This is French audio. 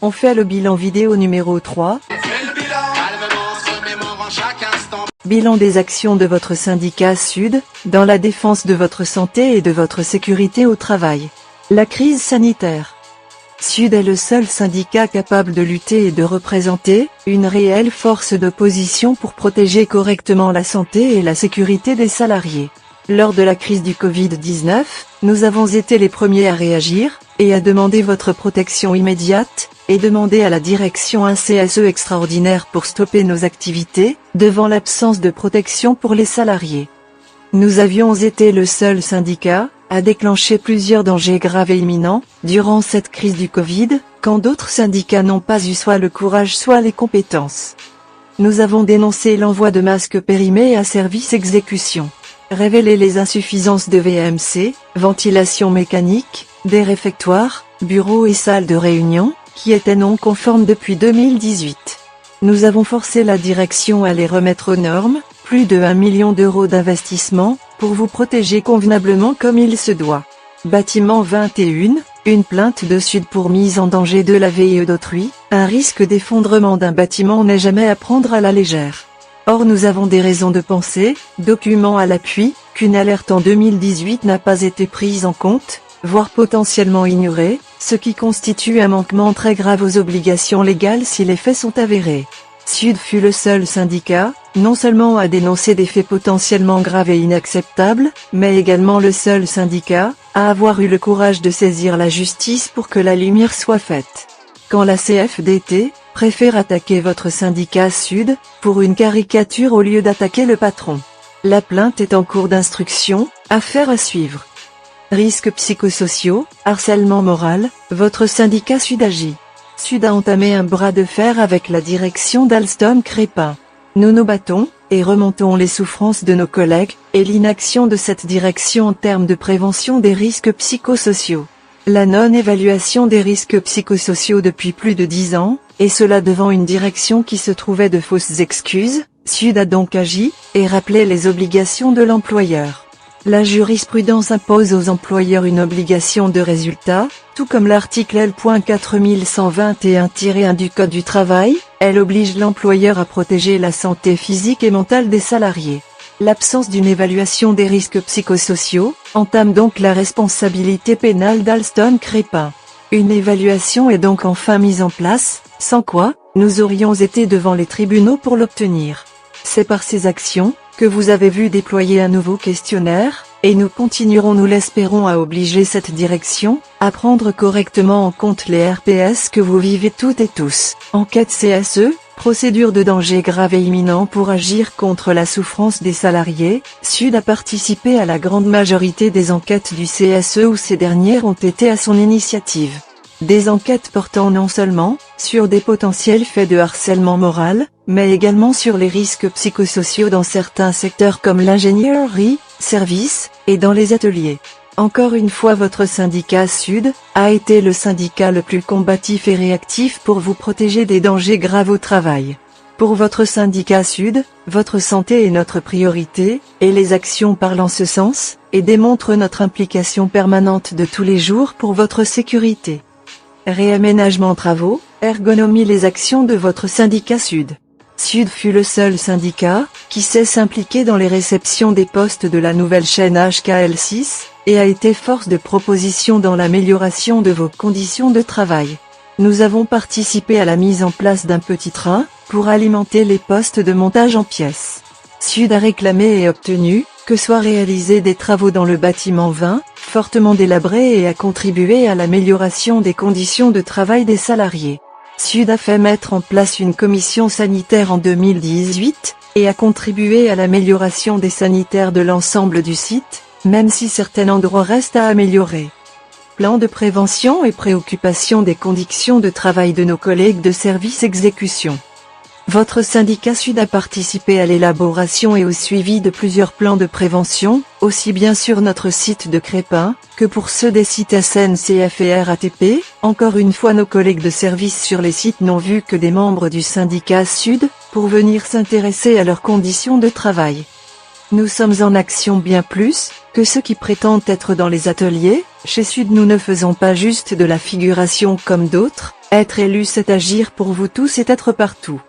on fait le bilan vidéo numéro 3. Bilan des actions de votre syndicat Sud, dans la défense de votre santé et de votre sécurité au travail. La crise sanitaire. Sud est le seul syndicat capable de lutter et de représenter une réelle force d'opposition pour protéger correctement la santé et la sécurité des salariés. Lors de la crise du Covid-19, nous avons été les premiers à réagir, et à demander votre protection immédiate, et demander à la direction un CSE extraordinaire pour stopper nos activités, devant l'absence de protection pour les salariés. Nous avions été le seul syndicat à déclencher plusieurs dangers graves et imminents, durant cette crise du Covid, quand d'autres syndicats n'ont pas eu soit le courage soit les compétences. Nous avons dénoncé l'envoi de masques périmés à service exécution. Révéler les insuffisances de VMC, ventilation mécanique, des réfectoires, bureaux et salles de réunion, qui étaient non conformes depuis 2018. Nous avons forcé la direction à les remettre aux normes, plus de 1 million d'euros d'investissement, pour vous protéger convenablement comme il se doit. Bâtiment 21, une plainte de Sud pour mise en danger de la vie d'autrui, un risque d'effondrement d'un bâtiment n'est jamais à prendre à la légère. Or nous avons des raisons de penser, documents à l'appui, qu'une alerte en 2018 n'a pas été prise en compte, voire potentiellement ignorée, ce qui constitue un manquement très grave aux obligations légales si les faits sont avérés. Sud fut le seul syndicat, non seulement à dénoncer des faits potentiellement graves et inacceptables, mais également le seul syndicat à avoir eu le courage de saisir la justice pour que la lumière soit faite. Quand la CFDT préfère attaquer votre syndicat Sud, pour une caricature au lieu d'attaquer le patron. La plainte est en cours d'instruction, affaire à suivre. Risques psychosociaux, harcèlement moral, votre syndicat Sud agit. Sud a entamé un bras de fer avec la direction d'Alstom Crépin. Nous nous battons, et remontons les souffrances de nos collègues, et l'inaction de cette direction en termes de prévention des risques psychosociaux. La non-évaluation des risques psychosociaux depuis plus de 10 ans, et cela devant une direction qui se trouvait de fausses excuses, Sud a donc agi, et rappelé les obligations de l'employeur. La jurisprudence impose aux employeurs une obligation de résultat, tout comme l'article L.4121-1 du Code du travail, elle oblige l'employeur à protéger la santé physique et mentale des salariés. L'absence d'une évaluation des risques psychosociaux entame donc la responsabilité pénale d'Alstom Crépin. Une évaluation est donc enfin mise en place, sans quoi, nous aurions été devant les tribunaux pour l'obtenir. C'est par ces actions que vous avez vu déployer un nouveau questionnaire, et nous continuerons, nous l'espérons, à obliger cette direction à prendre correctement en compte les RPS que vous vivez toutes et tous. Enquête CSE, procédure de danger grave et imminent pour agir contre la souffrance des salariés. Sud a participé à la grande majorité des enquêtes du CSE où ces dernières ont été à son initiative. Des enquêtes portant non seulement sur des potentiels faits de harcèlement moral, mais également sur les risques psychosociaux dans certains secteurs comme l'ingénierie, services, et dans les ateliers. Encore une fois, votre syndicat Sud a été le syndicat le plus combatif et réactif pour vous protéger des dangers graves au travail. Pour votre syndicat Sud, votre santé est notre priorité, et les actions parlent en ce sens, et démontrent notre implication permanente de tous les jours pour votre sécurité. Réaménagement travaux, ergonomie. Les actions de votre syndicat Sud. Sud fut le seul syndicat qui sait s'impliquer dans les réceptions des postes de la nouvelle chaîne HKL6, et a été force de proposition dans l'amélioration de vos conditions de travail. Nous avons participé à la mise en place d'un petit train pour alimenter les postes de montage en pièces. Sud a réclamé et obtenu que soient réalisés des travaux dans le bâtiment 20, fortement délabré, et a contribué à l'amélioration des conditions de travail des salariés. Sud a fait mettre en place une commission sanitaire en 2018, et a contribué à l'amélioration des sanitaires de l'ensemble du site, même si certains endroits restent à améliorer. Plan de prévention et préoccupation des conditions de travail de nos collègues de service exécution. Votre syndicat Sud a participé à l'élaboration et au suivi de plusieurs plans de prévention, aussi bien sur notre site de Crépin, que pour ceux des sites SNCF et RATP. Encore une fois, nos collègues de service sur les sites n'ont vu que des membres du syndicat Sud, pour venir s'intéresser à leurs conditions de travail. Nous sommes en action bien plus que ceux qui prétendent être dans les ateliers. Chez Sud, nous ne faisons pas juste de la figuration comme d'autres. Être élu, c'est agir pour vous tous et être partout.